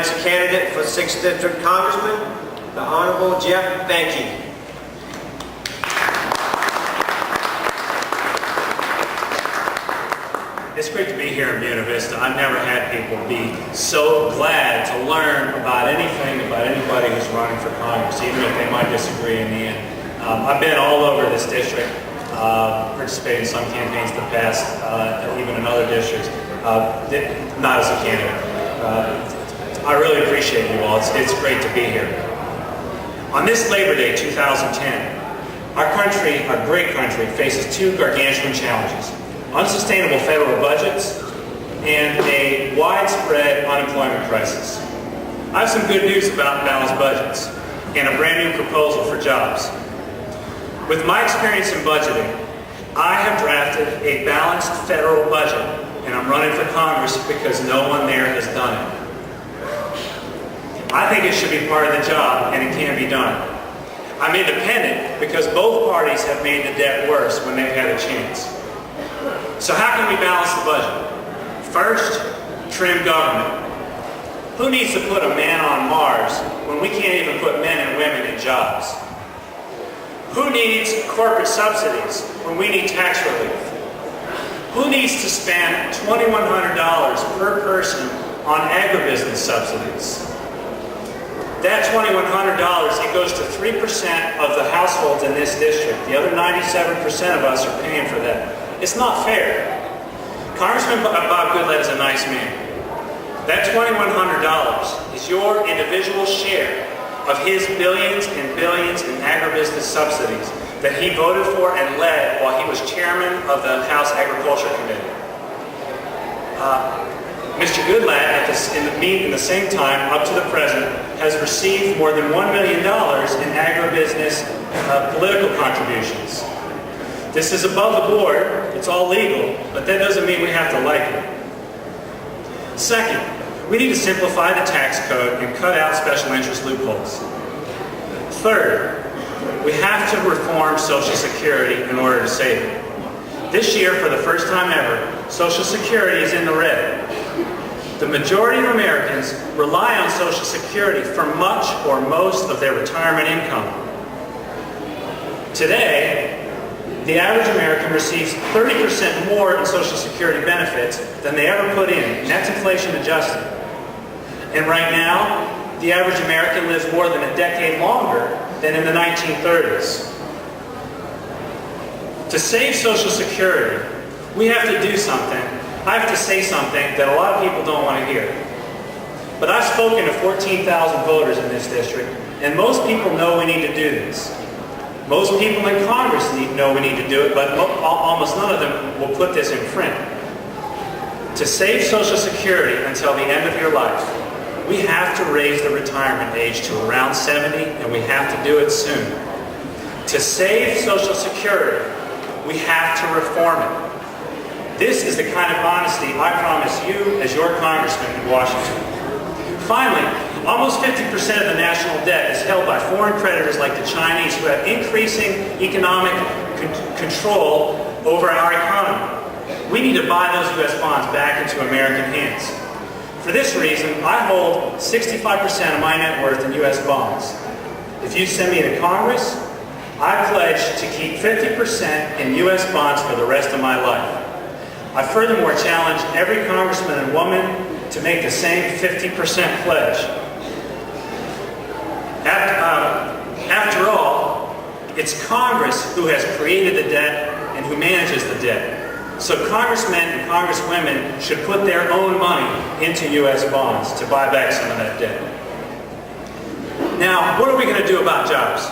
next candidate for 6th District Congressman, the Honorable Jeff Vanke. It's great to be here in Buena Vista. I've never had people be so glad to learn about anything about anybody who's running for Congress, even if they might disagree in the end. I've been all over this district, participated in some campaigns in the past, even in other districts, not as a candidate. I really appreciate you all. It's great to be here. On this Labor Day 2010, our country, our great country, faces two gargantuan challenges: unsustainable federal budgets and a widespread unemployment crisis. I have some good news about balanced budgets and a brand new proposal for jobs. With my experience in budgeting, I have drafted a balanced federal budget, and I'm running for Congress because no one there has done it. I think it should be part of the job, and it can be done. I'm independent because both parties have made the debt worse when they've had a chance. So how can we balance the budget? First, trim government. Who needs to put a man on Mars when we can't even put men and women in jobs? Who needs corporate subsidies when we need tax relief? Who needs to spend $2,100 per person on agribusiness subsidies? That $2,100, it goes to 3% of the households in this district. The other 97% of us are paying for that. It's not fair. Congressman Bob Goodlatte is a nice man. That $2,100 is your individual share of his billions and billions in agribusiness subsidies that he voted for and led while he was chairman of the House Agriculture Committee. Mr. Goodlatte, in the same time, up to the present, has received more than $1 million in agribusiness political contributions. This is above the board, it's all legal, but that doesn't mean we have to like it. Second, we need to simplify the tax code and cut out special interest loopholes. Third, we have to reform Social Security in order to save it. This year, for the first time ever, Social Security is in the red. The majority of Americans rely on Social Security for much or most of their retirement income. Today, the average American receives 30% more in Social Security benefits than they ever put in, and that's inflation adjusted. And right now, the average American lives more than a decade longer than in the 1930s. To save Social Security, we have to do something. I have to say something that a lot of people don't want to hear. But I've spoken to 14,000 voters in this district, and most people know we need to do this. Most people in Congress know we need to do it, but almost none of them will put this in print. To save Social Security until the end of your life, we have to raise the retirement age to around 70, and we have to do it soon. To save Social Security, we have to reform it. This is the kind of honesty I promise you as your congressman in Washington. Finally, almost 50% of the national debt is held by foreign creditors like the Chinese, who have increasing economic control over our economy. We need to buy those U.S. bonds back into American hands. For this reason, I hold 65% of my net worth in U.S. bonds. If you send me to Congress, I pledge to keep 50% in U.S. bonds for the rest of my life. I furthermore challenge every congressman and woman to make the same 50% pledge. After all, it's Congress who has created the debt and who manages the debt. So congressmen and congresswomen should put their own money into U.S. bonds to buy back some of that debt. Now, what are we going to do about jobs?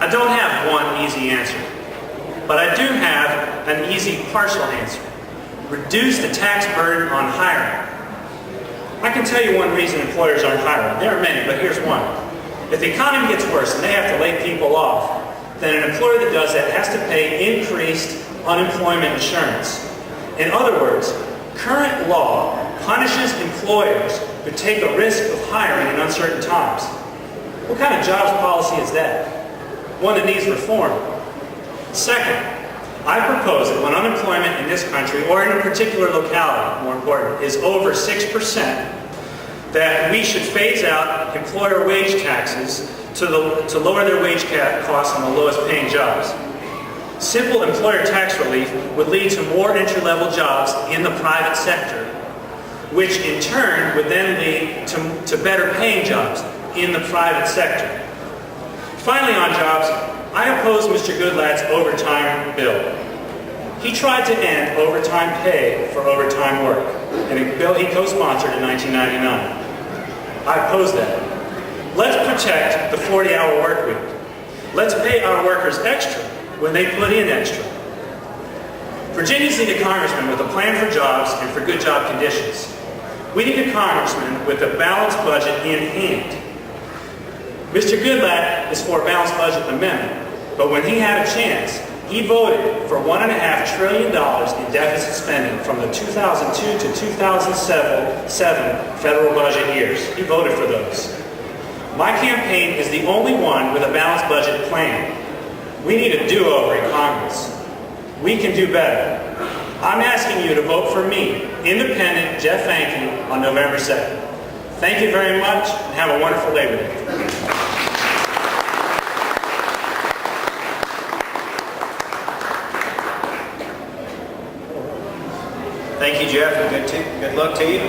I don't have one easy answer, but I do have an easy partial answer. Reduce the tax burden on hiring. I can tell you one reason employers aren't hiring. There are many, but here's one. If the economy gets worse and they have to lay people off, then an employer that does that has to pay increased unemployment insurance. In other words, current law punishes employers who take a risk of hiring in uncertain times. What kind of jobs policy is that? One that needs reform. Second, I propose that when unemployment in this country, or in a particular locality, more important, is over 6%, that we should phase out employer wage taxes to lower their wage costs on the lowest paying jobs. Simple employer tax relief would lead to more entry-level jobs in the private sector, which in turn would then lead to better paying jobs in the private sector. Finally, on jobs, I oppose Mr. Goodlatte's overtime bill. He tried to end overtime pay for overtime work in a bill he co-sponsored in 1999. I oppose that. Let's protect the 40-hour work week. Let's pay our workers extra when they put in extra. Virginians need a congressman with a plan for jobs and for good job conditions. We need a congressman with a balanced budget in hand. Mr. Goodlatte is for a balanced budget amendment, but when he had a chance, he voted for $1.5 trillion in deficit spending from the 2002 to 2007 federal budget years. He voted for those. My campaign is the only one with a balanced budget plan. We need a do-over in Congress. We can do better. I'm asking you to vote for me, independent Jeff Vanke, on November 2nd. Thank you very much, and have a wonderful Labor Day. Thank you, Jeff, and good luck to you.